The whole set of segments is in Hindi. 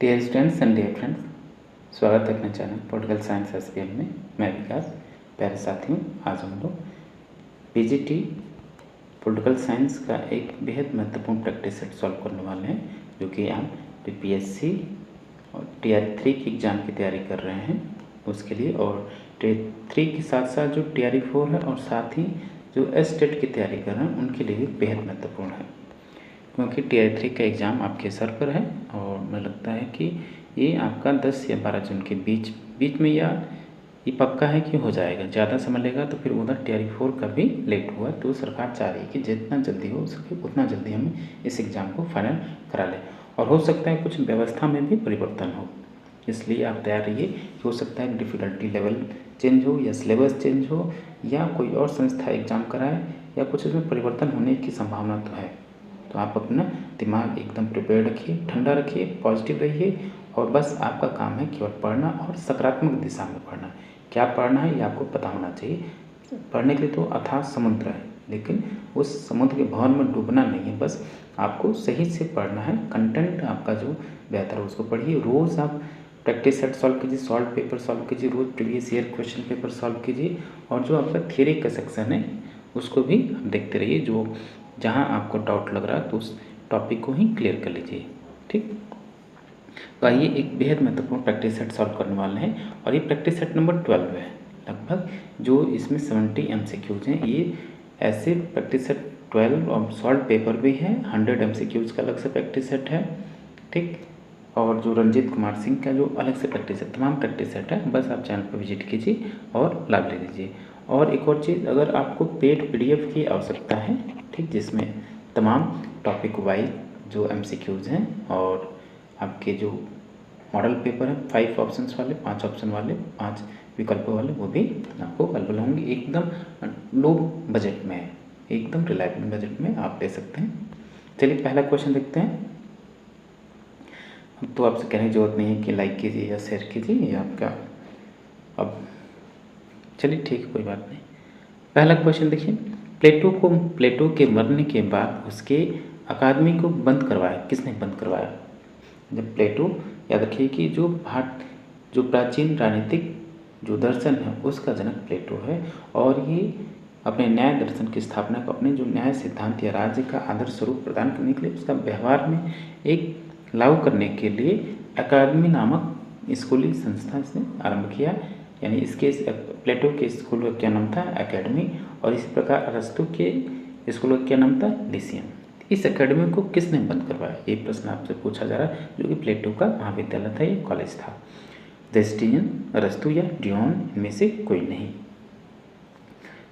Dear students and dear friends, स्वागत है अपने चैनल पॉलिटिकल साइंस एसपीएम में। मैं विकास। प्यारे साथियों, आज हम लोग पीजीटी पॉलिटिकल साइंस का एक बेहद महत्वपूर्ण प्रैक्टिस सेट सॉल्व करने वाले हैं, जो कि आप पीपीएससी और टीआर3 की एग्ज़ाम की तैयारी कर रहे हैं उसके लिए, और टीआर3 के साथ साथ जो टीआर4 है और साथ ही जो एस-टेट की तैयारी कर रहे हैं उनके लिए भी बेहद महत्वपूर्ण है, क्योंकि टीआर3 का एग्ज़ाम आपके सर पर है। और मुझे लगता है कि ये आपका 10 या 12 जून के बीच में, या ये पक्का है कि हो जाएगा। ज़्यादा समय लेगा तो फिर उधर टीआर4 का भी लेट हुआ, तो सरकार चाह रही है कि जितना जल्दी हो सके उतना जल्दी हम इस एग्ज़ाम को फाइनल करा लें। और हो सकता है कुछ व्यवस्था में भी परिवर्तन हो, इसलिए आप तैयार रहिए। हो सकता है डिफ़िकल्टी लेवल चेंज हो, या सिलेबस चेंज हो, या कोई और संस्था एग्ज़ाम कराए, या कुछ इसमें परिवर्तन होने की संभावना तो है। तो आप अपना दिमाग एकदम प्रिपेयर रखिए, ठंडा रखिए, पॉजिटिव रहिए, और बस आपका काम है केवल पढ़ना और सकारात्मक दिशा में पढ़ना। क्या पढ़ना है ये आपको पता होना चाहिए। पढ़ने के लिए तो अथाह समुद्र है, लेकिन उस समुद्र के भंवर में डूबना नहीं है, बस आपको सही से पढ़ना है। कंटेंट आपका जो बेहतर है उसको पढ़िए। रोज़ आप प्रैक्टिस सेट सॉल्व कीजिए, सॉल्व पेपर सॉल्व कीजिए, रोज़ previous year question paper solve कीजिए, और जो आपका थियरी का सेक्शन है उसको भी देखते रहिए। जो जहाँ आपको डाउट लग रहा है तो उस टॉपिक को ही क्लियर कर लीजिए। ठीक, तो आइए एक बेहद महत्वपूर्ण प्रैक्टिस सेट सॉल्व करने वाले हैं, और ये प्रैक्टिस सेट नंबर 12 है। लगभग जो इसमें 70 MCQs हैं। ये ऐसे प्रैक्टिस सेट 12 और सॉल्व पेपर भी है, 100 MCQs का अलग से प्रैक्टिस सेट है। ठीक, और जो रंजीत कुमार सिंह का जो अलग से प्रैक्टिस है, तमाम प्रैक्टिस सेट है। बस आप चैनल पर विजिट कीजिए और लाभ ले लीजिए। और एक और चीज़, अगर आपको पेड PDF की आवश्यकता है, ठीक, जिसमें तमाम टॉपिक वाइज जो MCQs हैं और आपके जो मॉडल पेपर है 5 ऑप्शंस वाले, 5 ऑप्शन वाले, 5 विकल्पों वाले, वो भी आपको अवेलेबल होंगे। एकदम लो बजट में है, एकदम रिलायबल बजट में आप ले सकते हैं। चलिए पहला क्वेश्चन देखते हैं। तो आपसे कहने की जरूरत नहीं है कि लाइक कीजिए या शेयर कीजिए, ये आपका अब चलिए ठीक है, कोई बात नहीं। पहला क्वेश्चन देखिए, प्लेटो के मरने के बाद उसके अकादमी को बंद करवाया, किसने बंद करवाया? जब प्लेटो, याद रखिए कि जो प्राचीन राजनीतिक जो दर्शन है उसका जनक प्लेटो है, और ये अपने न्याय दर्शन की स्थापना को, अपने जो न्याय सिद्धांत या राज्य का आदर्श स्वरूप प्रदान करने के लिए, उसका व्यवहार में एक लागू करने के लिए अकादमी नामक स्कूली संस्था इसने आरंभ किया। यानी इसके प्लेटो के स्कूल का क्या नाम था? एकेडमी। और इसी प्रकार अरस्तु के स्कूल का क्या नाम था? लिसियम। इस एकेडमी को किसने बंद करवाया? ये प्रश्न आपसे पूछा जा रहा है, जो कि प्लेटो का महाविद्यालय था, ये कॉलेज था। जस्टिनियन, अरस्तु या डियोन, इनमें से कोई नहीं।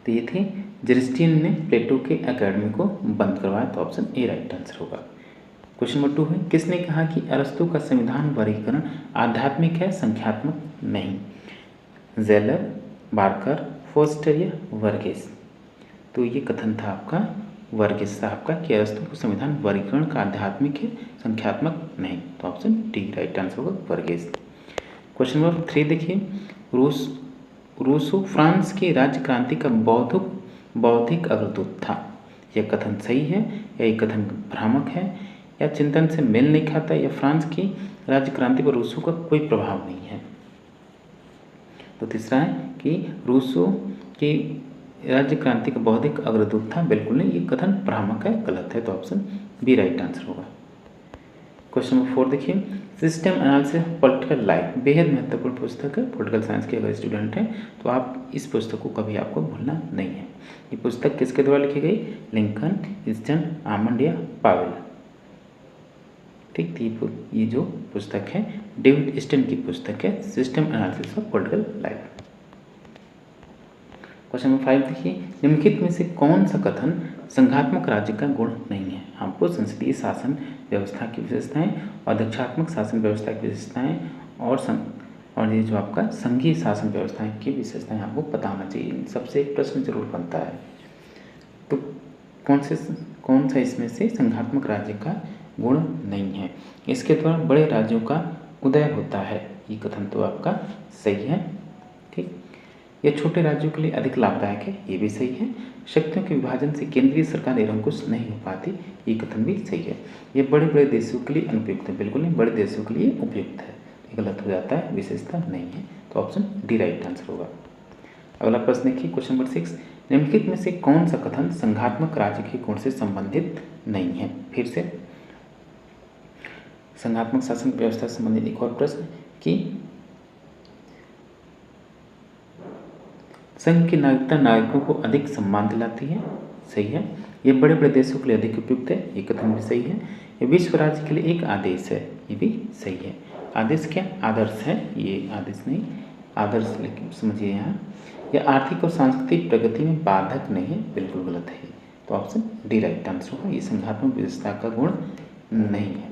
तो ये थे जस्टिनियन ने प्लेटो के एकेडमी को बंद करवाया, तो ऑप्शन ए राइट आंसर होगा। क्वेश्चन नंबर 2 है, किसने कहा कि अरस्तु का संविधान वर्गीकरण आध्यात्मिक है, संख्यात्मक नहीं? जेलर, बार्कर, फोस्टर या वर्गेस? तो ये कथन था आपका वर्गेस साहब का कि अरस्तु का संविधान वर्गीकरण का आध्यात्मिक है, संख्यात्मक नहीं। तो ऑप्शन डी राइट आंसर होगा, वर्गेस। क्वेश्चन नंबर 3 देखिए, रूसो फ्रांस की राज्य क्रांति का बौद्धिक अग्रदूत था। यह कथन सही है या ये कथन भ्रामक है, या चिंतन से मेल नहीं खाता, या फ्रांस की राज्य क्रांति पर रूसो का कोई प्रभाव नहीं है? तो तीसरा है कि रूसो की राज्य क्रांति का बौद्धिक अग्रदूत था, बिल्कुल नहीं, ये कथन भ्रामक है, गलत है। तो ऑप्शन बी राइट आंसर होगा। क्वेश्चन नंबर 4 देखिए, सिस्टम एनालिसिस पॉलिटिकल लाइफ बेहद महत्वपूर्ण पुस्तक है। पॉलिटिकल साइंस के अगर स्टूडेंट हैं तो आप इस पुस्तक को कभी आपको भूलना नहीं है। ये पुस्तक किसके द्वारा लिखी गई? लिंकन, ईस्टन, आमंड या पावेल? ठीक, ये जो पुस्तक है डेविड ईस्टन की पुस्तक है, system analysis of political life. Question number 5 देखिए, निम्नलिखित में से कौन सा कथन संघात्मक राज्य का गुण नहीं है? आपको संसदीय शासन व्यवस्था की विशेषताएं, अध्यक्षात्मक शासन व्यवस्था की विशेषताएं, और ये जो आपका संघीय शासन व्यवस्था की विशेषताएं आपको पता होना चाहिए। सबसे एक प्रश्न जरूर बनता है, तो कौन सा इसमें से संघात्मक राज्य का गुण नहीं है? इसके द्वारा बड़े राज्यों का उदय होता है, ये कथन तो आपका सही है। ठीक, यह छोटे राज्यों के लिए अधिक लाभदायक है, ये भी सही है। शक्तियों के विभाजन से केंद्रीय सरकार निरंकुश नहीं हो पाती, ये कथन भी सही है। ये बड़े बड़े देशों के लिए अनुपयुक्त है, बिल्कुल नहीं, बड़े देशों के लिए उपयुक्त है, ये गलत हो जाता है, विशेषता नहीं है, तो ऑप्शन डी राइट आंसर होगा। अगला प्रश्न देखिए, क्वेश्चन नंबर 6, निम्नलिखित में से कौन सा कथन संघात्मक राज्य के गुण से संबंधित नहीं है। फिर से संघात्मक शासन व्यवस्था से संबंधित एक और प्रश्न कि संघ की नागरिकता नागरिकों को अधिक सम्मान दिलाती है, सही है। ये बड़े बड़े देशों के लिए अधिक उपयुक्त है, ये कथन भी सही है। ये विश्व राज्य के लिए एक आदेश है, ये भी सही है। आदेश क्या, आदर्श है, ये आदेश नहीं आदर्श, लेकिन समझिए यहाँ यह आर्थिक और सांस्कृतिक प्रगति में बाधक नहीं है, बिल्कुल गलत है, तो ऑप्शन डी राइट आंसर होगा। ये संघात्मक विशेषता का गुण नहीं है।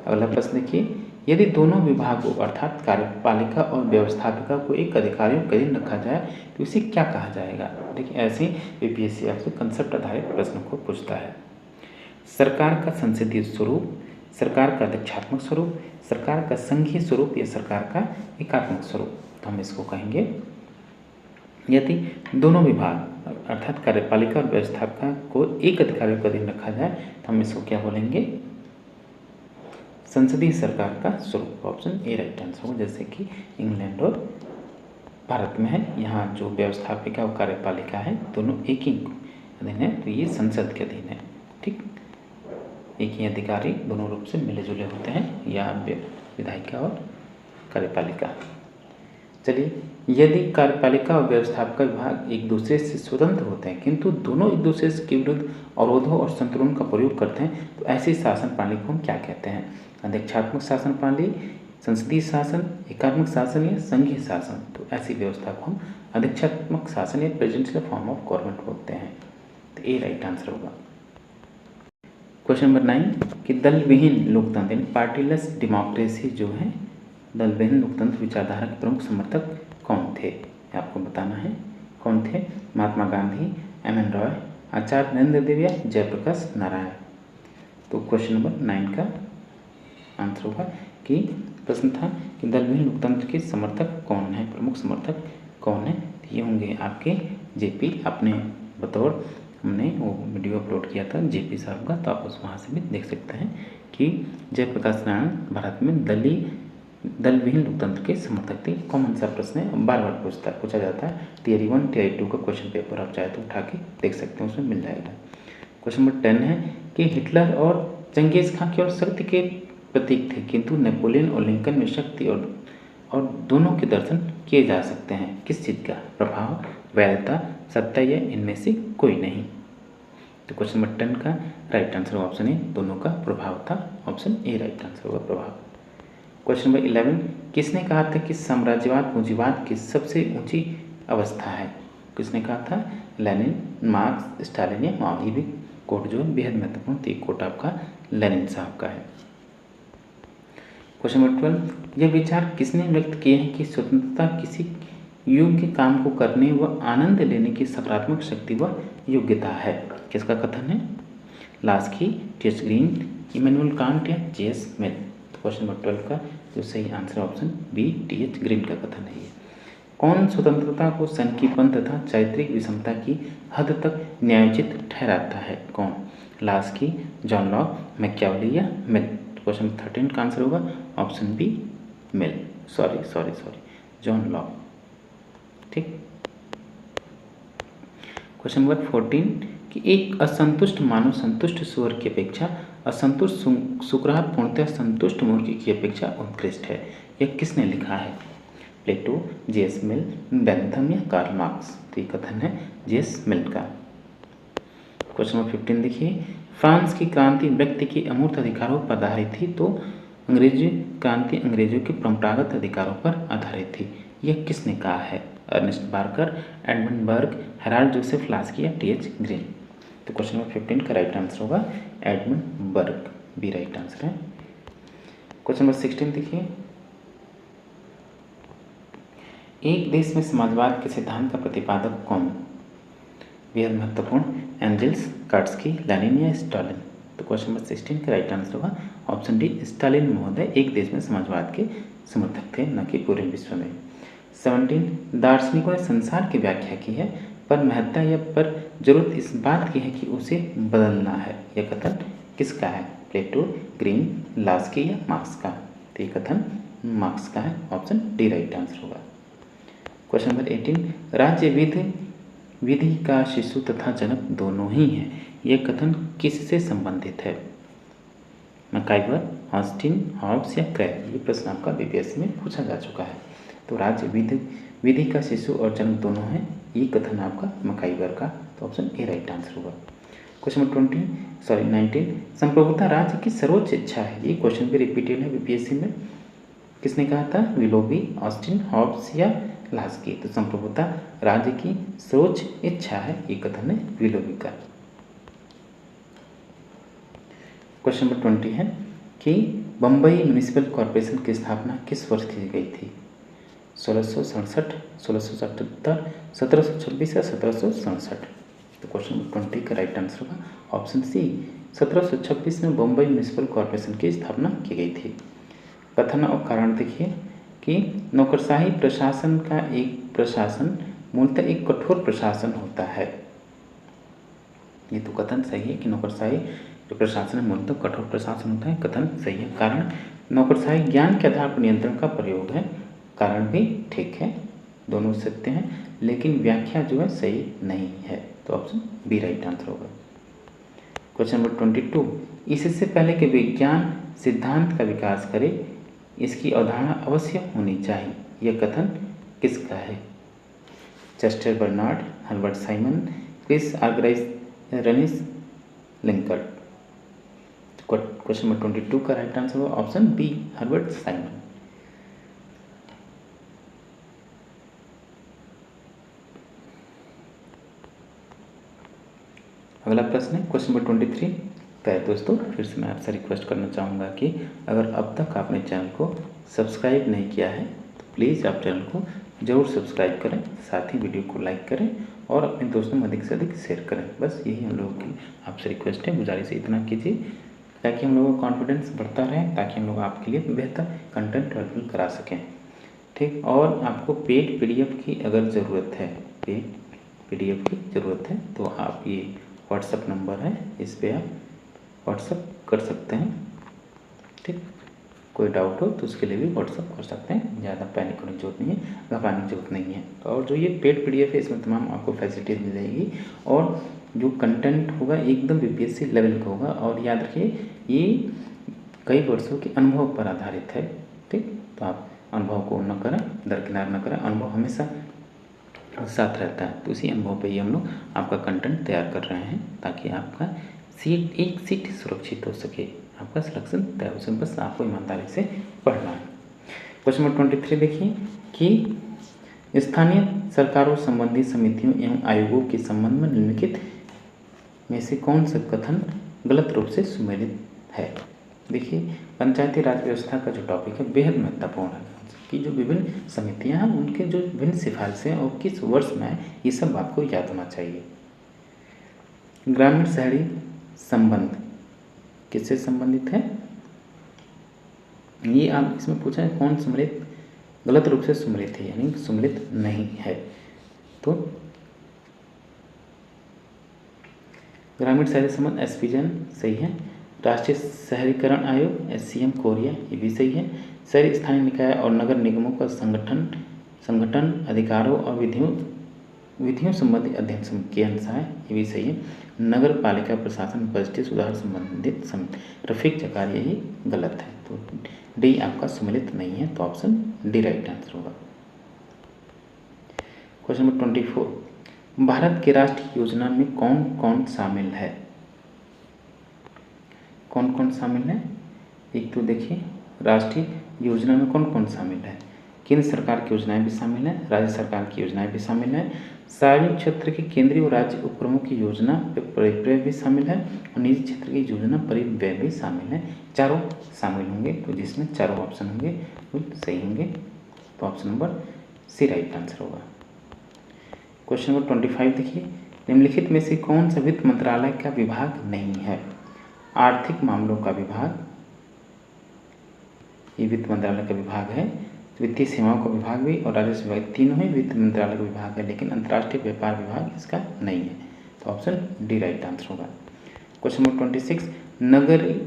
अगला प्रश्न देखिए, यदि दोनों विभागों अर्थात कार्यपालिका और व्यवस्थापिका को एक अधिकारियों के अधीन रखा जाए तो इसे क्या कहा जाएगा। देखिए ऐसे यूपीएससी आपसे कंसेप्ट आधारित प्रश्न को पूछता है। सरकार का संसदीय स्वरूप, सरकार का अध्यक्षात्मक स्वरूप, सरकार का संघीय स्वरूप या सरकार का एकात्मक स्वरूप। तो हम इसको कहेंगे यदि दोनों विभाग अर्थात कार्यपालिका और व्यवस्थापिका को एक अधिकारियों के अधीन रखा जाए तो हम इसको क्या बोलेंगे, संसदीय सरकार का स्वरूप। ऑप्शन ए राइट आंसर होगा। जैसे कि इंग्लैंड और भारत में है, यहाँ जो व्यवस्थापिका और कार्यपालिका है दोनों एक ही अधीन है, तो ये संसद के अधीन है, ठीक। एक ही अधिकारी दोनों रूप से मिले जुले होते हैं, या विधायिका और कार्यपालिका। चलिए, यदि कार्यपालिका और व्यवस्थापिका विभाग एक दूसरे से स्वतंत्र होते हैं किंतु दोनों एक दूसरे के विरुद्ध अवरोधों और संतुलन का प्रयोग करते हैं तो ऐसी शासन प्रणाली को हम क्या कहते हैं। अध्यक्षात्मक शासन प्रणाली, संसदीय शासन, एकात्मक शासन या संघीय शासन। तो ऐसी व्यवस्था को हम अध्यक्षात्मक शासन या प्रेसिडेंशियल फॉर्म ऑफ गवर्नमेंट बोलते हैं, तो ए राइट आंसर होगा। क्वेश्चन नंबर 9 कि दल विहीन लोकतंत्र यानी पार्टीलेस डेमोक्रेसी जो है, दल विहीन लोकतंत्र विचारधारा के प्रमुख समर्थक कौन थे, आपको बताना है। कौन थे, महात्मा गांधी, एम.एन. रॉय, आचार्य नरेंद्र देव या जयप्रकाश नारायण। तो क्वेश्चन नंबर 9 का आंसर होगा कि प्रश्न था कि दल विहीन लोकतंत्र के समर्थक कौन है, प्रमुख समर्थक कौन है। ये होंगे आपके जेपी, आपने बतौर हमने वो वीडियो अपलोड किया था जेपी साहब का, तो आप उस वहाँ से भी देख सकते हैं कि जयप्रकाश नारायण भारत में दल विहीन लोकतंत्र के समर्थक थे। कॉमन सा प्रश्न है, बार बार पूछा जाता है। टियर 1 टियर 2 का क्वेश्चन पेपर आप चाहे तो उठा के देख सकते हैं, उसमें मिल जाएगा। क्वेश्चन नंबर 10 है कि हिटलर और चंगेज खां केवल शक्ति के प्रतीक थे किंतु नेपोलियन और लिंकन में शक्ति और दोनों के दर्शन किए जा सकते हैं। किस चीज़ का प्रभाव, वैधता, सत्ता या इनमें से कोई नहीं। तो क्वेश्चन नंबर 10 का राइट आंसर ऑप्शन ए, दोनों का प्रभाव था। ऑप्शन ए राइट आंसर होगा, प्रभाव। क्वेश्चन नंबर 11 किसने कहा था कि साम्राज्यवाद पूंजीवाद की सबसे ऊंची अवस्था है। किसने कहा था, लेनिन, मार्क्स, स्टालिन या माओ। ये भी कोट जो है बेहद महत्वपूर्ण, तो एक कोट आपका लेनिन साहब का है। क्वेश्चन नंबर 12 यह विचार किसने व्यक्त किए हैं कि स्वतंत्रता किसी योग्य काम को करने व आनंद लेने की सकारात्मक शक्ति व योग्यता है। किसका कथन है, Laski, T H. Green, Immanuel Kant या जे.एस. मिल। क्वेश्चन नंबर 12 का जो सही answer option B, T H. Green का कथन है। कौन स्वतंत्रता को संकीपन तथा चारित्रिक विषमता की हद तक न्यायोचित ठहराता है। कौन, लास्की, जॉन लॉक, मैकियावेली या मिल। क्वेश्चन 13 का आंसर होगा ऑप्शन बी, मिल। सॉरी जॉन लॉक, ठीक। क्वेश्चन नंबर 14 कि एक असंतुष्ट मानव संतुष्ट सुअर की अपेक्षा असंतुष्ट शुक्रार पूर्णतः संतुष्ट मुर्गी की अपेक्षा उत्कृष्ट है। यह किसने लिखा है, प्लेटो, जे.एस. मिल, बेंथम या कार्ल मार्क्स। तो ये कथन है जे.एस. मिल का। क्वेश्चन नंबर 15 देखिए, फ्रांस की क्रांति व्यक्ति के अमूर्त अधिकारों पर आधारित थी तो अंग्रेजी क्रांति अंग्रेजों के परंपरागत अधिकारों पर आधारित थी। यह किसने कहा है, अर्नेस्ट बार्कर, एडमंड बर्ग, हेराल्ड जोसेफ लास्की या टी.एच. ग्रीन। तो क्वेश्चन नंबर 15 का राइट आंसर होगा एडमंड बर्ग, बी राइट आंसर है। क्वेश्चन नंबर 16 देखिए, एक देश में समाजवाद के सिद्धांत का प्रतिपादक कौन। बेहद महत्वपूर्ण, एंजल्स, कार्ड्सकी, लेनिन या स्टालिन। तो क्वेश्चन नंबर 16 का राइट आंसर होगा ऑप्शन डी, स्टालिन महोदय एक देश में समाजवाद के समर्थक थे, न कि पूरे विश्व में। 17 दार्शनिकों ने संसार की व्याख्या की है। पर महत्ता या पर जरूरत इस बात की है कि उसे बदलना है। यह कथन किसका है? प्लेटो, ग्रीन, लास्की या मार्क्स का? तो ये कथन मार्क्स का है। ऑप्शन डी राइट आंसर होगा। क्वेश्चन नंबर 18, राज्य विधि का शिशु तथा जनक दोनों ही है। यह कथन किससे संबंधित है? मैकाइवर, ऑस्टिन, हॉब्स या क्रेग? ये प्रश्न आपका बीपीएससी में पूछा जा चुका है। तो राज्य विधि का शिशु और जनक दोनों हैं, ये कथन आपका मैकाइवर का। तो ऑप्शन ए राइट आंसर होगा। क्वेश्चन नंबर 19, संप्रभुता राज्य की सर्वोच्च इच्छा है। ये क्वेश्चन भी रिपीटेड है बीपीएससी में। किसने कहा था? विलोबी, ऑस्टिन, हॉब्स या लास्की? तो संप्रभुता राज्य की सर्वोच्च इच्छा है, ये कथन है विलोबी का। क्वेश्चन नंबर 20 है कि बम्बई म्यूनिसिपल कॉरपोरेशन की स्थापना किस वर्ष की गई थी? 1667, 1677, 1726 या 1767? तो क्वेश्चन नंबर 20 का राइट आंसर होगा ऑप्शन सी, 1726 में बम्बई म्यूनिसिपल कॉरपोरेशन की स्थापना की गई थी। कथन और कारण देखिए कि नौकरशाही प्रशासन का एक प्रशासन मूलतः एक कठोर प्रशासन होता है। ये तो कथन सही है कि नौकरशाही जो प्रशासन है मूलतः कठोर प्रशासन होता है, कथन सही है। कारण नौकरशाही ज्ञान के आधार पर नियंत्रण का प्रयोग है, कारण भी ठीक है, दोनों सत्य हैं, लेकिन व्याख्या जो है सही नहीं है। तो ऑप्शन बी राइट आंसर होगा। क्वेश्चन नंबर 22, इससे पहले कि विज्ञान सिद्धांत का विकास करे इसकी अवधारणा अवश्य होनी चाहिए। यह कथन किसका है? Chester Barnard, Herbert Simon, Chris Argyris, Rensis Lincoln? Question number 22 का राइट आंसर होगा ऑप्शन बी, हर्बर्ट साइमन। अगला प्रश्न है क्वेश्चन नंबर 23। प्यारे दोस्तों, फिर से मैं आपसे रिक्वेस्ट करना चाहूँगा कि अगर अब तक आपने चैनल को सब्सक्राइब नहीं किया है तो प्लीज़ आप चैनल को ज़रूर सब्सक्राइब करें, साथ ही वीडियो को लाइक करें और अपने दोस्तों में अधिक से अधिक शेयर करें। बस यही हम लोगों की आपसे रिक्वेस्ट है, गुजारिश है, इतना कीजिए ताकि हम लोगों का कॉन्फिडेंस बढ़ता रहे, ताकि हम लोग आपके लिए बेहतर कंटेंट अवेलेबल करा सकें। ठीक, और आपको पेड PDF की अगर ज़रूरत है, पेड PDF की ज़रूरत है तो आप ये व्हाट्सअप नंबर है, इस पर आप व्हाट्सअप कर सकते हैं। ठीक, कोई डाउट हो तो उसके लिए भी व्हाट्सअप कर सकते हैं, ज़्यादा पैनिक होने की जरूरत नहीं है, घबराने की जरूरत नहीं है। और जो ये पेड PDF है इसमें तमाम आपको फैसिलिटीज मिल जाएगी और जो कंटेंट होगा एकदम BPSC लेवल का होगा। और याद रखिए ये कई वर्षों के अनुभव पर आधारित है। ठीक, तो आप अनुभव को न करें, दरकिनार न करें, अनुभव हमेशा साथ रहता है। तो उसी अनुभव पे ही हम लोग आपका कंटेंट तैयार कर रहे हैं ताकि आपका एक सीट सुरक्षित हो सके, आपका सिलेक्शन तय हो सके। बस आपको ईमानदारी से पढ़ना है। क्वेश्चन नंबर 23 देखिए कि स्थानीय सरकारों संबंधी समितियों एवं आयोगों के संबंध में निम्नलिखित में से कौन सा कथन गलत रूप से सुमेलित है? देखिए, पंचायती राज व्यवस्था का जो टॉपिक है बेहद महत्वपूर्ण है कि जो विभिन्न समितियां हैं उनके जो विभिन्न सिफारिशें और किस वर्ष में है, ये सब आपको याद होना चाहिए। ग्रामीण शहरी संबंध किससे संबंधित है? ये आप इसमें पूछा है कौन सम्मिलित गलत रूप से सम्मिलित है, यानी सम्मिलित नहीं है। तो ग्रामीण शहरी संबंध SPGN सही है। राष्ट्रीय शहरीकरण आयोग SCM कोरिया, ये भी सही है। शहरी स्थानीय निकाय और नगर निगमों का संगठन अधिकारों और विधियों संबंधी अध्ययन समिति के अनुसार, ये भी सही है। नगर पालिका प्रशासन बजटीय सुधार संबंधित समिति, रफीक जकारिया, ये गलत है। तो डी आपका सम्मिलित नहीं है, तो ऑप्शन डी राइट आंसर होगा। क्वेश्चन नंबर 24, भारत की राष्ट्रीय योजना में कौन कौन शामिल है? कौन कौन शामिल है? एक तो देखिए राष्ट्रीय योजना में कौन कौन शामिल है। केंद्र सरकार की योजनाएं भी शामिल हैं, राज्य सरकार की योजनाएं भी शामिल हैं, सार्वजनिक क्षेत्र के केंद्रीय और राज्य उपक्रमों की योजना परिव्यय भी शामिल है और निजी क्षेत्र की योजना परिव्यय भी शामिल है। चारों शामिल होंगे, तो जिसमें चारों ऑप्शन होंगे वो सही होंगे। तो option number C right answer होगा। क्वेश्चन नंबर 25 देखिए, निम्नलिखित में से कौन सा वित्त मंत्रालय का विभाग नहीं है? आर्थिक मामलों का विभाग, ये वित्त मंत्रालय का विभाग है। वित्तीय सेवाओं का विभाग भी और राजस्व विभाग तीनों ही वित्त मंत्रालय का विभाग है, लेकिन अंतर्राष्ट्रीय व्यापार विभाग इसका नहीं है। तो ऑप्शन डी राइट आंसर होगा। क्वेश्चन नंबर 26,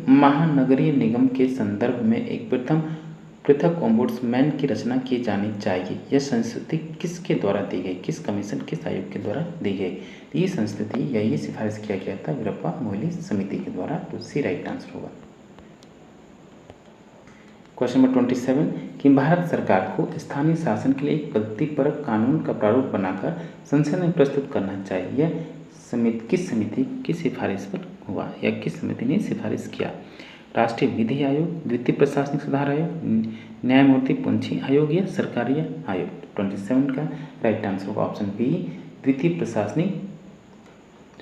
महानगरीय निगम के संदर्भ में एक पृथक ओम्बुड्समैन की रचना की जानी चाहिए। यह संस्तुति किसके द्वारा दी गई, किस कमीशन, किस आयोग के द्वारा दी गई? ये संस्तुति या ये सिफारिश किया गया था वीरप्पा मोइली समिति के द्वारा। तो सी राइट आंसर होगा। क्वेश्चन नंबर 27 कि भारत सरकार को स्थानीय शासन के लिए एक व्यक्तिपरक कानून का प्रारूप बनाकर संसद में प्रस्तुत करना चाहिए। यह किस समिति की सिफारिश पर हुआ या किस समिति ने सिफारिश किया? राष्ट्रीय विधि आयोग, द्वितीय प्रशासनिक सुधार आयोग, न्यायमूर्ति पुंछी आयोग या सरकारी आयोग? 27 का राइट आंसर होगा ऑप्शन बी, द्वितीय प्रशासनिक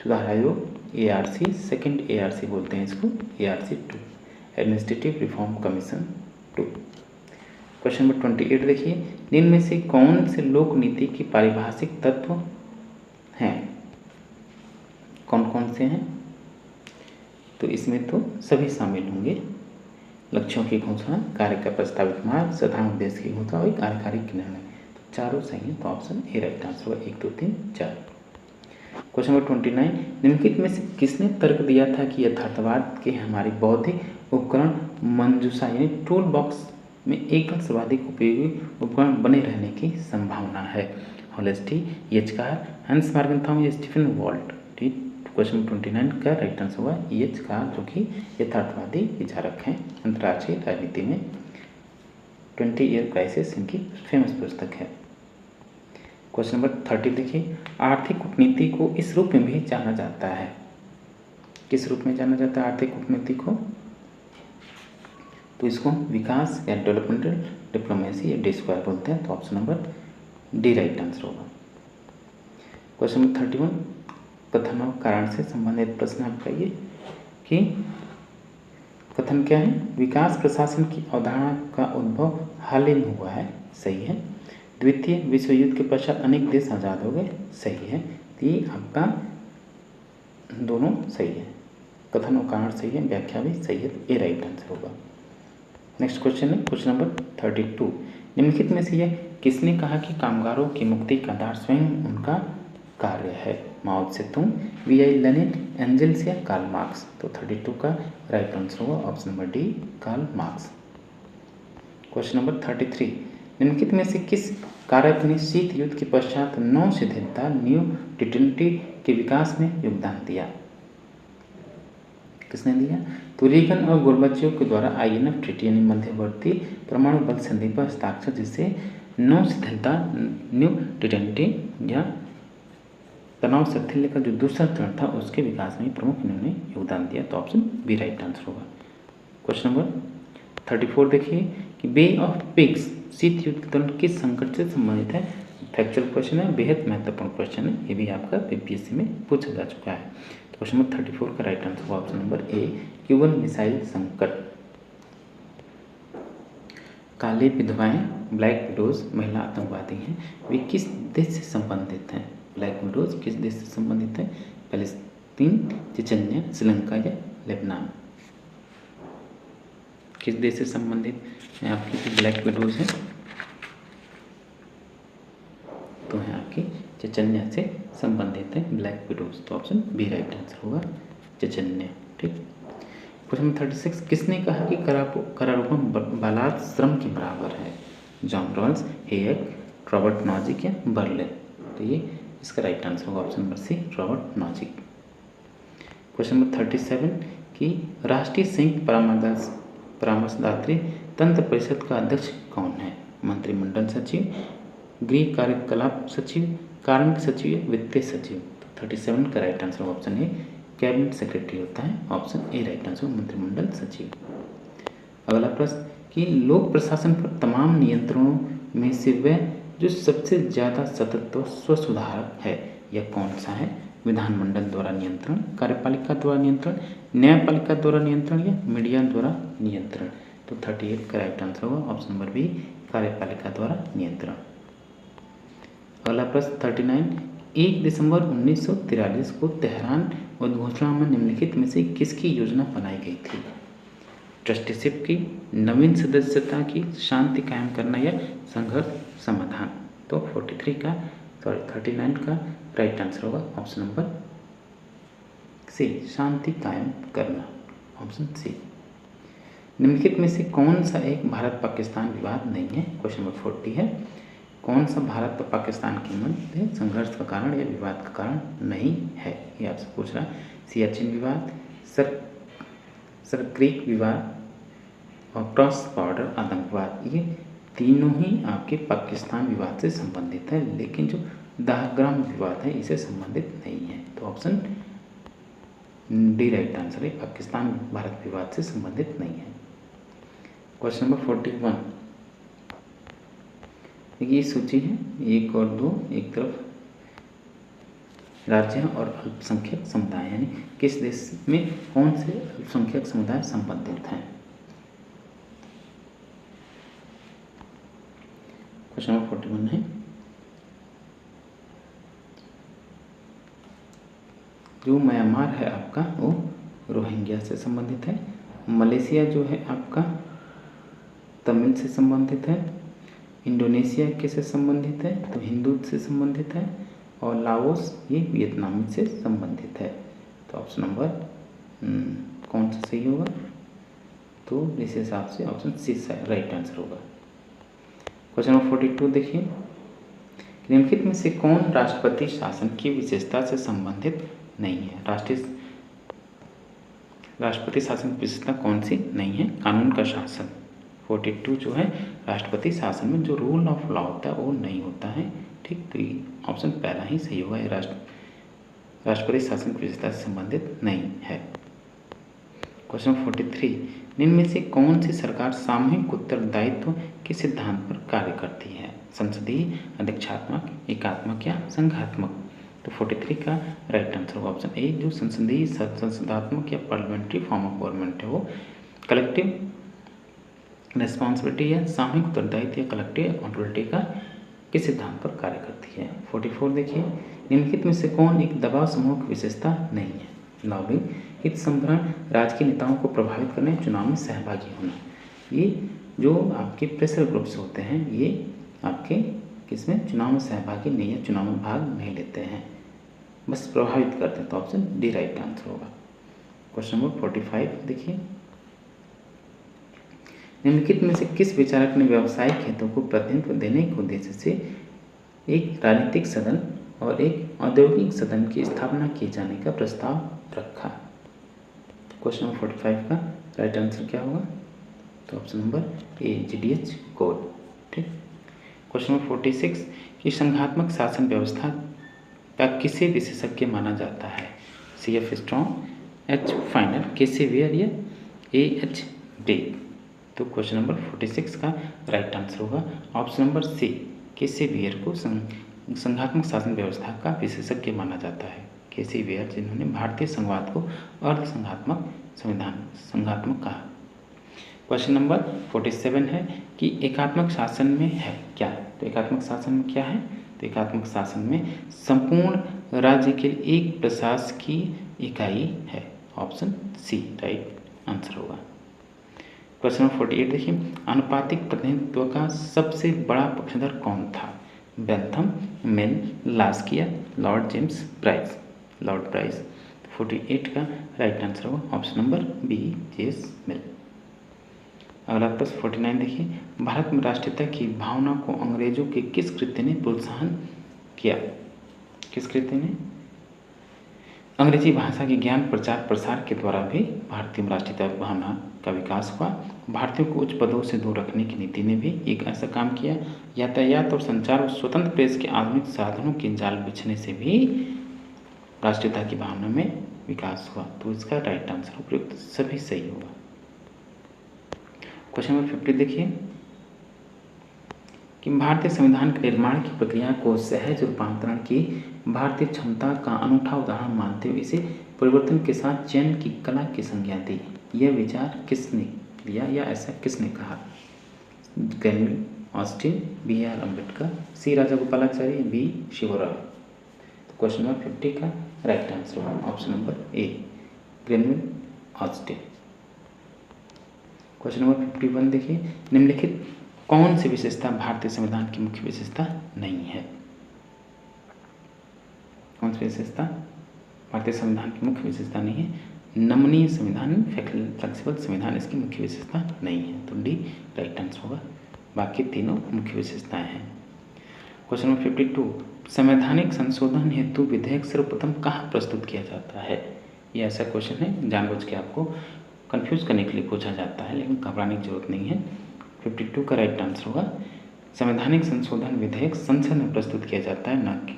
सुधार आयोग, ARC, सेकेंड ARC बोलते हैं इसको, ARC 2, administrative reform commission 2। Question number 28 देखिए, निम्न में से कौन से लोक नीति की पारिभाषिक तत्व हैं? कौन कौन से हैं? तो इसमें तो सभी शामिल होंगे। लक्ष्यों की घोषणा, कार्य का प्रस्तावित मार्ग, साधारण उद्देश्य की घोषणा और कार्यकारी निर्णय। तो चारों सही है। तो ऑप्शन ए राइट आंसर होगा, 1 2 3 4। क्वेश्चन नंबर 29, निम्नलिखित में से किसने तर्क दिया था कि यथार्थवाद के हमारी बौद्धिक उपकरण मंजूषा यानी टूल बॉक्स में एकल सर्वाधिक उपयोगी उपकरण बने रहने की संभावना है? हॉलेस्टी, एचकार, हंस मॉर्गनथॉम या स्टीफन वॉल्ट? क्वेश्चन 29 का राइट आंसर होगा एचकार, जो कि यथार्थवादी विचारक हैं अंतर्राष्ट्रीय राजनीति में। 20 ईयर क्राइसिस इनकी फेमस पुस्तक है। क्वेश्चन नंबर 30 देखिए, आर्थिक कूटनीति को इस रूप में भी जाना जाता है। किस रूप में जाना जाता है आर्थिक कूटनीति को? तो इसको विकास या डेवलपमेंटल डिप्लोमेसी या D² बोलते हैं। तो option number D right answer होगा। क्वेश्चन नंबर 31, कथन और कारण से संबंधित प्रश्न आप बताइए कि कथन क्या है? विकास प्रशासन की अवधारणा का उद्भव हाल ही में हुआ है, सही है। द्वितीय विश्व युद्ध के पश्चात अनेक देश आज़ाद हो गए, सही है। तो ये आपका दोनों सही है, कथन और कारण सही है, व्याख्या भी सही है। तो ए राइट आंसर होगा। नेक्स्ट क्वेश्चन है क्वेश्चन नंबर 32, निम्नलिखित में से यह किसने कहा कि कामगारों की मुक्ति का आधार स्वयं उनका कार्य है? Mao Tse tung, V.I. Lenin, Engels या कार्ल मार्क्स? तो 32 का राइट आंसर होगा option number D, Karl Marx. Question number 33, निम्नलिखित में से किस कारक ने शीत युद्ध के पश्चात नौ शिथिलता न्यू टिटेनिटी के विकास में योगदान दिया? किसने दिया? तो रीगन और गोर्बाचेव के द्वारा INF ट्रीटी यानी मध्यवर्ती परमाणु बल संधि पर हस्ताक्षर, जिससे नौ शिथिलता न्यू टिटेनिटी या तनाव शिथिल्य का जो दूसरा चरण था उसके विकास में प्रमुख इन्होंने योगदान दिया। तो ऑप्शन बी राइट आंसर होगा। क्वेश्चन नंबर 34 देखिए कि बे ऑफ पिग्स शीत युद्ध के दौरान किस संकट से संबंधित है? फैक्चुअल क्वेश्चन है, बेहद महत्वपूर्ण क्वेश्चन है, ये भी आपका PPSC में पूछा जा चुका है। तो क्वेश्चन नंबर 34 का राइट आंसर होगा option number A, Cuban missile संकट। काले विधवाएं, ब्लैक विडोज महिला आतंकवादी हैं, वे किस देश से संबंधित हैं? ब्लैक विडोज किस देश से संबंधित है? पैलेस्तीन, चेचन्या, श्रीलंका या लेबनान? किस देश से संबंधित है आपकी ब्लैक विडोज है? तो है आपकी चेचन्या से संबंधित है ब्लैक विडोज। तो ऑप्शन बी राइट आंसर होगा, चेचन्या। ठीक। क्वेश्चन नंबर 36, किसने कहा कि करारोपण बालात श्रम के बराबर है? John Rawls, Hayek, Robert Nozick या बर्लिन? तो ये इसका राइट आंसर होगा option number C, Robert Nozick. Question number 37 कि राष्ट्रीय संयुक्त परामर्शदात्री तंत्र परिषद का अध्यक्ष कौन है? मंत्रिमंडल सचिव, गृह कार्यकलाप सचिव, कार्मिक सचिव या वित्तीय सचिव? तो 37 का right answer option A, cabinet secretary होता है। ऑप्शन ए राइट आंसर, मंत्रिमंडल सचिव। अगला प्रश्न कि लोक प्रशासन पर तमाम नियंत्रणों में से वह जो सबसे ज़्यादा सतत व स्वसुधारक है यह कौन सा है? विधानमंडल द्वारा नियंत्रण, कार्यपालिका द्वारा नियंत्रण, न्यायपालिका द्वारा नियंत्रण या मीडिया द्वारा नियंत्रण? तो 38 का राइट आंसर होगा ऑप्शन नंबर बी, कार्यपालिका द्वारा नियंत्रण। अगला प्रश्न 39, 1 दिसंबर 1943 को तेहरान उद्घोषणा में निम्नलिखित में से किसकी योजना बनाई गई थी? ट्रस्टीशिप की, नवीन सदस्यता की, शांति कायम करना या संघर्ष समाधान। तो 39 का राइट आंसर होगा ऑप्शन नंबर सी, शांति कायम करना, ऑप्शन सी। निम्नलिखित में से कौन सा एक भारत पाकिस्तान विवाद नहीं है? क्वेश्चन नंबर 40 है, कौन सा भारत और पाकिस्तान के मध्य संघर्ष का कारण या विवाद का कारण नहीं है? ये आपसे पूछ रहा है। सियाचिन विवाद, सरक्रीक विवाद और क्रॉस बॉर्डर आतंकवाद, ये तीनों ही आपके पाकिस्तान विवाद से संबंधित है, लेकिन जो दहग्राम विवाद है इसे संबंधित नहीं है। तो ऑप्शन डी राइट आंसर है, पाकिस्तान भारत विवाद से संबंधित नहीं है। क्वेश्चन नंबर 41, ये सूची है 1 और 2, एक तरफ राज्य और अल्पसंख्यक समुदाय, यानी किस देश में कौन से अल्पसंख्यक समुदाय संबंधित हैं। क्वेश्चन नंबर 41 है, जो म्यांमार है आपका वो रोहिंग्या से संबंधित है, मलेशिया जो है आपका तमिल से संबंधित है, इंडोनेशिया किससे संबंधित है? तो हिंदू से संबंधित है, और लाओस ये वियतनामी से संबंधित है। तो ऑप्शन नंबर कौन सा सही होगा? तो इस हिसाब से ऑप्शन सी राइट आंसर होगा। क्वेश्चन नंबर 42 देखिए, निम्नलिखित में से कौन राष्ट्रपति शासन की विशेषता से संबंधित नहीं है? राष्ट्रपति शासन की विशेषता कौन सी नहीं है? कानून का शासन। 42 जो है, राष्ट्रपति शासन में जो रूल ऑफ लॉ होता है वो नहीं होता है, ठीक। तो ये ऑप्शन पहला ही सही होगा, राष्ट्रपति शासन की विशेषता से संबंधित नहीं है। क्वेश्चन 43, निम्न में से कौन सी सरकार सामूहिक उत्तरदायित्व के सिद्धांत पर कार्य करती है? संसदीय, अध्यक्षात्मक, एकात्मक या संघात्मक? तो 43 का राइट आंसर होगा ऑप्शन ए, जो संसदीय, संसदात्मक या पार्लियामेंट्री फॉर्म ऑफ गवर्नमेंट है वो कलेक्टिव रिस्पॉन्सिबिलिटी या सामूहिक उत्तरदायित्व या कलेक्टिव अकाउंटेबिलिटी के सिद्धांत पर कार्य करती है। 44 देखिए, निम्नलिखित में से कौन एक दबाव समूह की विशेषता नहीं है? लॉबिंग, हित संभरण, राजकीय नेताओं को प्रभावित करने, चुनाव में सहभागी होना। ये जो आपके प्रेशर ग्रुप्स होते हैं ये आपके किसमें चुनाव में सहभागी नहीं है, चुनाव में भाग नहीं लेते हैं, बस प्रभावित करते हैं। तो ऑप्शन डी राइट आंसर होगा। क्वेश्चन नंबर 45 देखिए, निम्नलिखित में से किस विचारक ने व्यावसायिक हितों को प्रतिनिधित्व देने के उद्देश्य से एक राजनीतिक सदन और एक औद्योगिक सदन की स्थापना किए जाने का प्रस्ताव रखा? क्वेश्चन नंबर 45 का राइट आंसर क्या होगा? तो option number A, GDH code, ठीक। क्वेश्चन नंबर 46 कि संघात्मक शासन व्यवस्था का किसे विशेषज्ञ माना जाता है? CF Strong, H Finer, KC Wheare या AH ब्रेक? तो क्वेश्चन नंबर 46 का राइट आंसर होगा option number C, KC Wheare को संघात्मक शासन व्यवस्था का विशेषज्ञ माना जाता है। KC वेयर जिन्होंने भारतीय संघवाद को अर्ध संघात्मक कहा। क्वेश्चन नंबर 47 है कि एकात्मक शासन में है क्या? तो एकात्मक शासन में क्या है? तो एकात्मक शासन में संपूर्ण राज्य के लिए एक प्रशासकीय इकाई है, ऑप्शन सी राइट आंसर होगा। क्वेश्चन नंबर 48 देखिए, आनुपातिक प्रतिनिधित्व का सबसे बड़ा पक्षधर कौन था? बेंथम, मिल, लास्किया, Lord James Bryce? Lord Bryce. 48 का राइट आंसर होगा option number B, James Mill. अगला प्रश्न 49 देखिए, भारत में राष्ट्रीयता की भावना को अंग्रेजों के किस कृत्य ने प्रोत्साहन किया? किस कृत्य ने? अंग्रेजी भाषा के ज्ञान प्रचार प्रसार के द्वारा भी भारतीय राष्ट्रीयता भावना का विकास हुआ। भारतीयों को उच्च पदों से दूर रखने की नीति ने भी एक ऐसा काम किया। यातायात और संचार और स्वतंत्र प्रेस के आधुनिक साधनों के जाल बिछने से भी राष्ट्रीयता की भावना में विकास हुआ। तो इसका राइट आंसर उपयुक्त सभी सही होगा। क्वेश्चन नंबर 50 देखिए कि भारतीय संविधान के निर्माण की प्रक्रिया को सहज रूपांतरण की भारतीय क्षमता का अनूठा उदाहरण मानते हुए इसे परिवर्तन के साथ चयन की कला की संज्ञा दी। यह विचार किसने दिया या ऐसा किसने कहा? Granville, Austin, BR Ambedkar, C Rajagopalachari, B Shivrao? तो क्वेश्चन नंबर 50 का राइट आंसर होगा option number A, Granville, Austin. Question number 51 देखिए, निम्नलिखित कौन सी विशेषता भारतीय संविधान की मुख्य विशेषता नहीं है? कौन सी विशेषता भारतीय संविधान की मुख्य विशेषता नहीं है? नमनीय संविधान, फ्लेक्सिबल संविधान इसकी मुख्य विशेषता नहीं है, तो डी राइट आंसर होगा। बाकी तीनों मुख्य विशेषताएं हैं। क्वेश्चन नंबर 52, संवैधानिक संशोधन हेतु विधेयक सर्वप्रथम कहाँ प्रस्तुत किया जाता है? ये ऐसा क्वेश्चन है जानबूझ के आपको कंफ्यूज करने के लिए पूछा जाता है, लेकिन घबराने की जरूरत नहीं है। 52 का राइट आंसर होगा संवैधानिक संशोधन विधेयक संसद में प्रस्तुत किया जाता है, न कि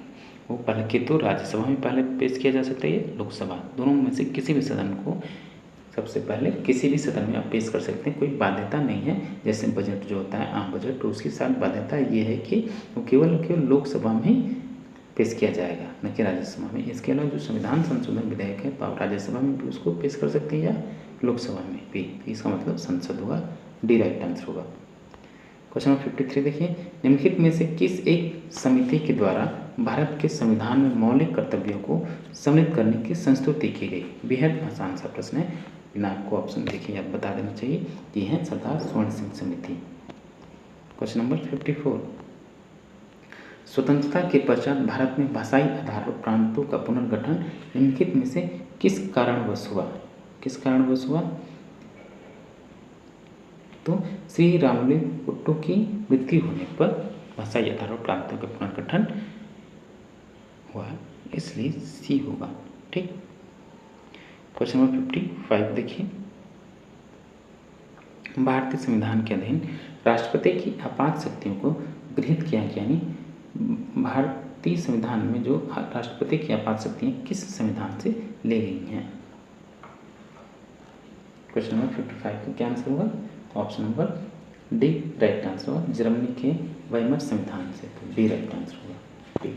वो पहले कि तो राज्यसभा में पहले पेश किया जा सकता है, ये लोकसभा, दोनों में से किसी भी सदन को सबसे पहले किसी भी सदन में आप पेश कर सकते हैं, कोई बाध्यता नहीं है। जैसे बजट जो होता है आम बजट, तो उसके साथ बाध्यता ये है कि वो केवल लोकसभा में ही पेश किया जाएगा, न कि राज्यसभा में। इसके अलावा जो संविधान संशोधन विधेयक है तो आप राज्यसभा में भी उसको पेश कर सकते हैं या लोकसभा में भी, इसका मतलब संसद होगा, डी राइट आंसर होगा। क्वेश्चन नंबर 53 देखिए, निम्नलिखित में से किस एक समिति के द्वारा भारत के संविधान में मौलिक कर्तव्यों को सम्मिलित करने की संस्तुति की गई? बेहद आसान सा प्रश्न है, बिना आपको ऑप्शन देखिए आप बता देना चाहिए। ये है सरदार स्वर्ण सिंह समिति। क्वेश्चन नंबर 54, स्वतंत्रता के पश्चात भारत में भाषाई आधार पर प्रांतों का पुनर्गठन निम्नलिखित में से किस कारणवश हुआ? किस कारणवश हुआ? तो श्री रामलू भुट्टो की मृत्यु होने पर भाषाई आधार पर प्रांतों का पुनर्गठन हुआ, इसलिए सी होगा। ठीक। क्वेश्चन नंबर 55 देखिए, भारतीय संविधान के अधीन राष्ट्रपति की आपात शक्तियों को गृहीत किया गया, यानी भारतीय संविधान में जो राष्ट्रपति की आपात शक्तियाँ किस संविधान से ले गई हैं? क्वेश्चन नंबर 55 का क्या आंसर होगा? Option number D right answer होगा, जर्मनी के वाइमर संविधान से, तो डी राइट आंसर होगा।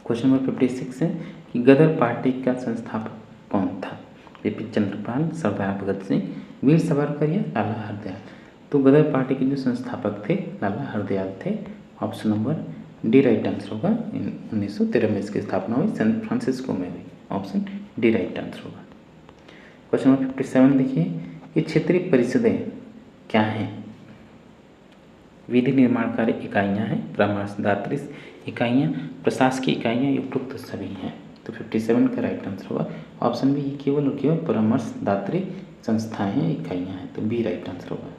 क्वेश्चन नंबर 56 है कि गदर पार्टी का संस्थापक कौन था? बिपिन चंद्रपाल, सरदार भगत सिंह, वीर सावरकर या लाला हरदयाल? तो गदर पार्टी के जो संस्थापक थे लाला हरदयाल थे। Option number D right answer होगा। 1913 में इसकी स्थापना हुई, सैन फ्रांसिस्को में हुई। ऑप्शन डी राइट आंसर होगा। क्वेश्चन नंबर 57 देखिए, ये क्षेत्रीय परिषदें क्या हैं? विधि निर्माणकारी इकाइयाँ हैं, परामर्शदात्री इकाइयाँ, प्रशासकीय इकाइयाँ, उपरोक्त सभी हैं। तो 57 का राइट आंसर होगा ऑप्शन बी, ये केवल और केवल परामर्शदात्री संस्थाएं हैं, इकाइयाँ हैं, तो बी राइट आंसर होगा।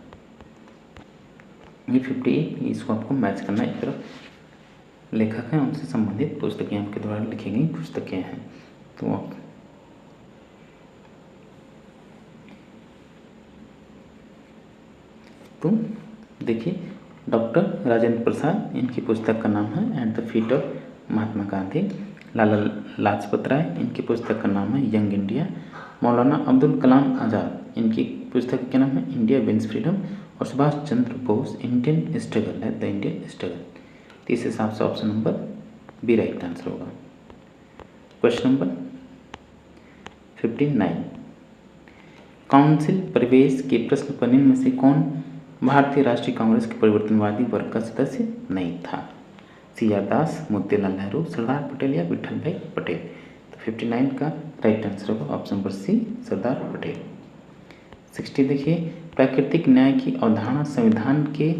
ये 58, इसको आपको मैच करना है। एक तरफ लेखक हैं, उनसे संबंधित पुस्तकें आपके द्वारा लिखी गई पुस्तकें हैं। तो देखिए, डॉक्टर राजेंद्र प्रसाद, इनकी पुस्तक का नाम है at the feet of Mahatma Gandhi. Lala Lajpat Rai, इनकी पुस्तक का नाम है यंग इंडिया। मौलाना अब्दुल कलाम आज़ाद, इनकी पुस्तक का नाम है इंडिया विंस फ्रीडम। और सुभाष चंद्र बोस, इंडियन स्ट्रगल है, द इंडियन स्ट्रगल। तो इस हिसाब से option number B right answer होगा। क्वेश्चन नंबर 59, काउंसिल प्रवेश के प्रश्न पर निम्न में से कौन भारतीय राष्ट्रीय कांग्रेस के परिवर्तनवादी वर्ग का सदस्य नहीं था? सी.आर. दास, मोतीलाल नेहरू, सरदार पटेल या विठल भाई पटेल? तो 59 का राइट आंसर होगा ऑप्शन नंबर सी, सरदार पटेल। 60 देखिए, प्राकृतिक न्याय की अवधारणा संविधान के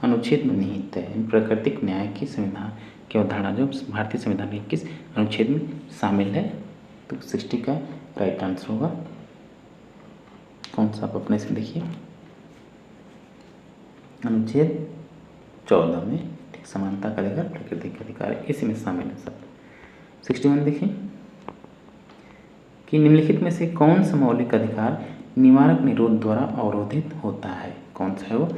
अनुच्छेद में निहित है। प्राकृतिक न्याय की संविधान की अवधारणा जो भारतीय संविधान के किस अनुच्छेद में शामिल है? तो 60 का राइट आंसर होगा। कौन सा आप अपने से देखिए, अनुच्छेद 14 में, ठीक, समानता का अधिकार, प्राकृतिक अधिकार, इसी में शामिल है सब। 61 देखिए कि निम्नलिखित में से कौन सा मौलिक अधिकार निवारक निरोध द्वारा अवरोधित होता है? कौन सा है वो?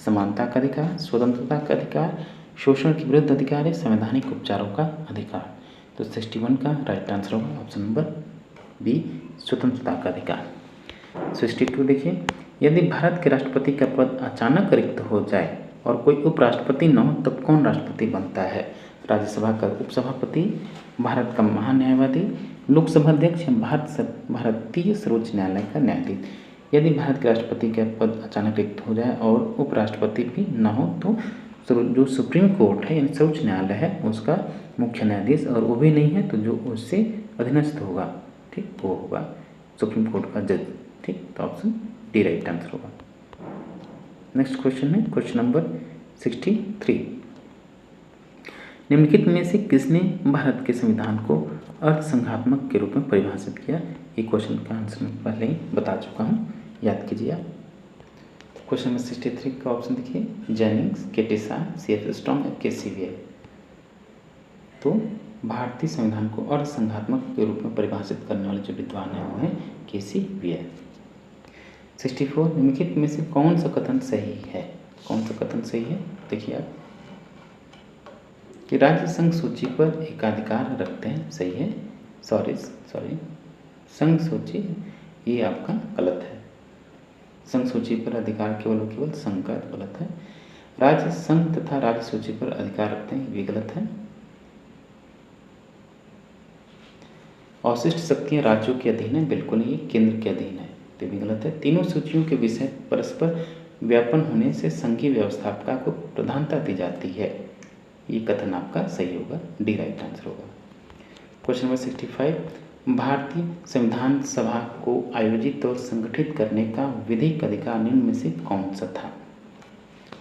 समानता का अधिकार, स्वतंत्रता का अधिकार, शोषण के विरुद्ध अधिकार है, संवैधानिक उपचारों का अधिकार? तो 61 का राइट आंसर होगा ऑप्शन नंबर बी, स्वतंत्रता का अधिकार। 62 देखिए, यदि भारत के राष्ट्रपति का पद अचानक रिक्त हो जाए और कोई उपराष्ट्रपति न हो तब कौन राष्ट्रपति बनता है? राज्यसभा का उपसभापति, भारत का महान्यायवादी, लोकसभा अध्यक्ष या भारतीय सर्वोच्च न्यायालय का न्यायाधीश? यदि भारत के राष्ट्रपति का पद अचानक रिक्त हो जाए और उपराष्ट्रपति भी न हो तो जो सुप्रीम कोर्ट है, यानी सर्वोच्च न्यायालय है, उसका मुख्य न्यायाधीश, और वो भी नहीं है तो जो उससे अधीनस्थ होगा, ठीक, वो होगा सुप्रीम कोर्ट का जज। ठीक, तो ऑप्शन डी राइट आंसर होगा। नेक्स्ट क्वेश्चन है क्वेश्चन नंबर 63। निम्नलिखित में से किसने भारत के संविधान को अर्थसंघात्मक के रूप में परिभाषित किया? ये क्वेश्चन का आंसर मैं पहले ही बता चुका हूँ, याद कीजिए आप। क्वेश्चन नंबर 63 का ऑप्शन देखिए, जेनिंग्स, केटिसा, CF स्ट्रॉन्ग या KCVL। तो भारतीय संविधान को अर्थसंघात्मक के रूप में परिभाषित करने वाले जो विद्वान हैं वो हैं KCVL। 64, निम्नलिखित में से कौन सा कथन सही है? कौन सा कथन सही है? देखिए आप कि राज्य संघ सूची पर एकाधिकार रखते हैं, सही है। सॉरी संघ सूची, ये आपका गलत है। संघ सूची पर अधिकार केवल संघ का गलत है। राज्य संघ तथा राज्य सूची पर अधिकार रखते हैं, ये भी गलत है। अवशिष्ट शक्तियां राज्यों के अधीन है, बिल्कुल नहीं, केंद्र के अधीन है, तो भी गलत है। तीनों सूचियों के विषय परस्पर व्यापन होने से संघीय व्यवस्थापिका को प्रधानता दी जाती है, ये कथन आपका सही होगा, डी राइट आंसर होगा। क्वेश्चन नंबर 65, भारतीय संविधान सभा को आयोजित और संगठित करने का विधिक अधिकार निम्न में से कौन सा था?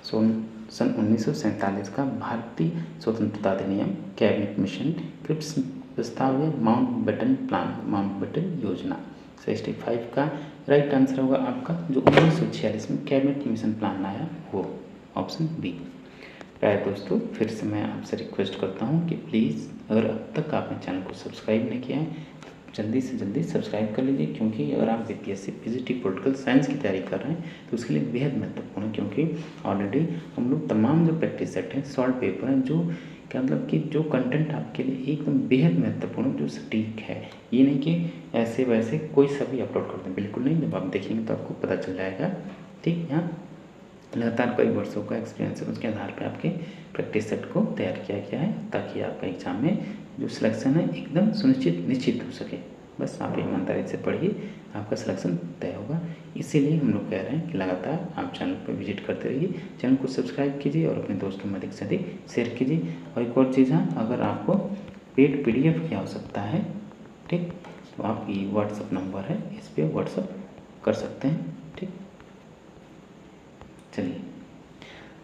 सन 1947 का भारतीय स्वतंत्रता अधिनियम, कैबिनेट मिशन, क्रिप्स प्रस्ताव या माउंटबेटन प्लान, माउंटबेटन योजना। 65 का राइट आंसर होगा आपका जो 1946 में कैबिनेट मिशन प्लान आया वो, ऑप्शन बी। प्यारे दोस्तों, फिर से मैं आपसे रिक्वेस्ट करता हूं कि प्लीज़ अगर अब तक आपने चैनल को सब्सक्राइब नहीं किया है तो जल्दी से जल्दी सब्सक्राइब कर लीजिए, क्योंकि अगर आप BPSC PGT पॉलिटिकल साइंस की तैयारी कर रहे हैं तो उसके लिए बेहद महत्वपूर्ण है, क्योंकि ऑलरेडी हम लोग तमाम जो प्रैक्टिस सेट हैं, सॉल्व पेपर हैं, जो क्या मतलब कि जो कंटेंट आपके लिए एकदम बेहद महत्वपूर्ण, जो सटीक है, ये नहीं कि ऐसे वैसे कोई सा भी अपलोड करते हैं, बिल्कुल नहीं। जब आप देखेंगे तो आपको पता चल जाएगा। ठीक, यहाँ लगातार कई वर्षों का एक्सपीरियंस है, उसके आधार पर आपके प्रैक्टिस सेट को तैयार किया गया है, ताकि आपका एग्जाम में जो सिलेक्शन है एकदम सुनिश्चित निश्चित हो सके। बस आप ईमानदारी से पढ़िए, आपका सिलेक्शन तय होगा। इसीलिए हम लोग कह रहे हैं कि लगातार आप चैनल पर विजिट करते रहिए, चैनल को सब्सक्राइब कीजिए और अपने दोस्तों में अधिक से अधिक शेयर कीजिए। और एक और चीज़ है, अगर आपको पेड PDF की आवश्यकता है, ठीक, तो आप ये व्हाट्सअप नंबर है, इस पर व्हाट्सअप कर सकते हैं। ठीक, चलिए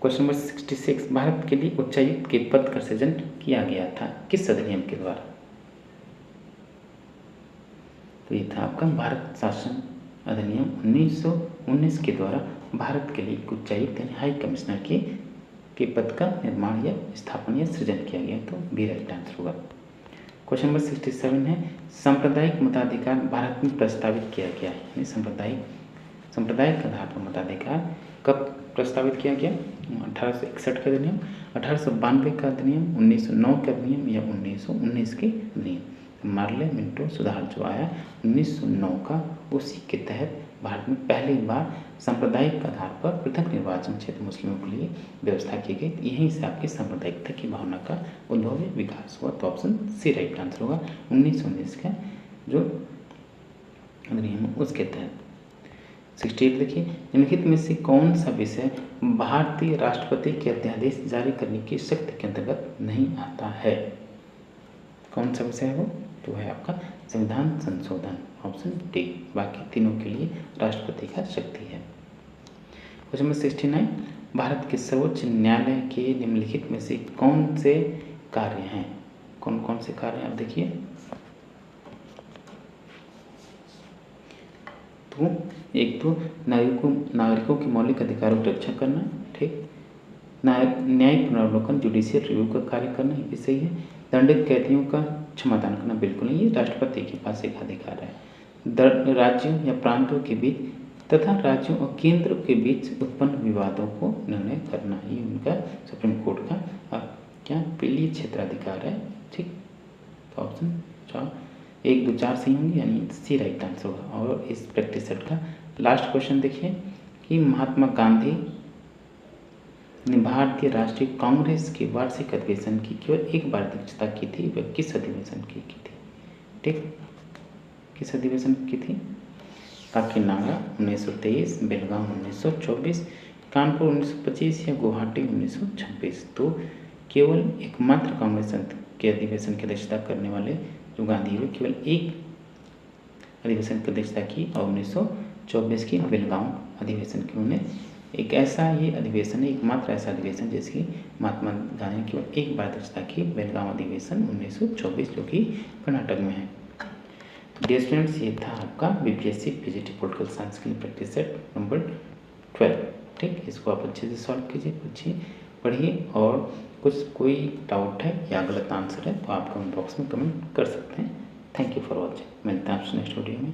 क्वेश्चन नंबर 66, भारत के लिए उच्चायुक्त के पद का सृजन किया गया था किस अधिनियम के द्वारा? तो ये था आपका भारत शासन अधिनियम 1919 के द्वारा भारत के लिए उच्चायुक्त यानी हाई कमिश्नर के पद का निर्माण या स्थापना या सृजन किया गया, तो बी राइट आंसर होगा। क्वेश्चन नंबर 67 है, सांप्रदायिक मताधिकार भारत में प्रस्तावित किया गया है, यानी सांप्रदायिक आधार पर मताधिकार कब प्रस्तावित किया गया? 1861 का अधिनियम, 1892 का अधिनियम, 1909 का अधिनियम या 1919 के अधिनियम। मार्ले मिंटो सुधार जो आया 1909 का, उसी के तहत भारत में पहली बार सांप्रदायिक आधार पर पृथक निर्वाचन क्षेत्र मुस्लिमों के लिए व्यवस्था की गई। यहीं से आपकी सांप्रदायिकता की भावना का उद्भव या विकास हुआ, तो ऑप्शन सी राइट आंसर होगा। 1919 का जो अधिनियम उसके तहत। 68 देखिए, निम्नलिखित में से कौन सा विषय भारतीय राष्ट्रपति के अध्यादेश जारी करने की शक्ति के अंतर्गत नहीं आता है? कौन सा विषय है वो? तो है आपका संविधान संशोधन, ऑप्शन डी। बाकी तीनों के लिए राष्ट्रपति का शक्ति है। क्वेश्चन नंबर 69, भारत के सर्वोच्च न्यायालय के निम्नलिखित में से कौन से कार्य हैं? कौन कौन से कार्य हैं आप देखिए। तो एक तो नागरिकों के मौलिक अधिकारों की रक्षा करना, ठीक, न्यायिक पुनरावलोकन जुडिशियल रिव्यू का कार्य करना, ये भी सही है। दंडित कैदियों का क्षमादान करना, बिल्कुल नहीं, ये राष्ट्रपति के पास एक अधिकार है। राज्यों या प्रांतों के बीच तथा राज्यों और केंद्र के बीच उत्पन्न विवादों को निर्णय करना, ये उनका सुप्रीम कोर्ट का क्या प्रिय क्षेत्राधिकार है। ठीक, तो ऑप्शन 1, 2, 4 सही होंगे, यानी सी राइट आंसर होगा। और इस प्रैक्टिस सेट का लास्ट क्वेश्चन देखिए कि महात्मा गांधी ने भारतीय राष्ट्रीय कांग्रेस के वार्षिक अधिवेशन की केवल एक बार अध्यक्षता की थी, वह किस अधिवेशन की थी? ठीक, किस अधिवेशन की थी? काकीनाडा 1923, बेलगाम 1924, कानपुर 1925 या गुवाहाटी 1926। तो केवल एकमात्र कांग्रेस के अधिवेशन की अध्यक्षता करने वाले जो गांधी हुए, केवल एक अधिवेशन की अध्यक्षता की और 1924 की बेलगांव अधिवेशन की उन्होंने एक ऐसा ये अधिवेशन है, एकमात्र ऐसा अधिवेशन जिसकी महात्मा गांधी ने केवल एक बार अध्यक्षता की, बेलगांव अधिवेशन 1924 जो कि कर्नाटक में है। डियर स्टूडेंट्स, ये था आपका बीपीएससी पीजीटी पॉलिटिकल साइंस के लिए प्रैक्टिस सेट नंबर 12। ठीक, इसको आप अच्छे से सॉल्व कीजिए, अच्छी पढ़िए, और कुछ कोई डाउट है या गलत आंसर है तो आप कमेंट बॉक्स में कमेंट कर सकते हैं। Thank you for watching. मिलते हैं आपसे नेक्स्ट वीडियो में।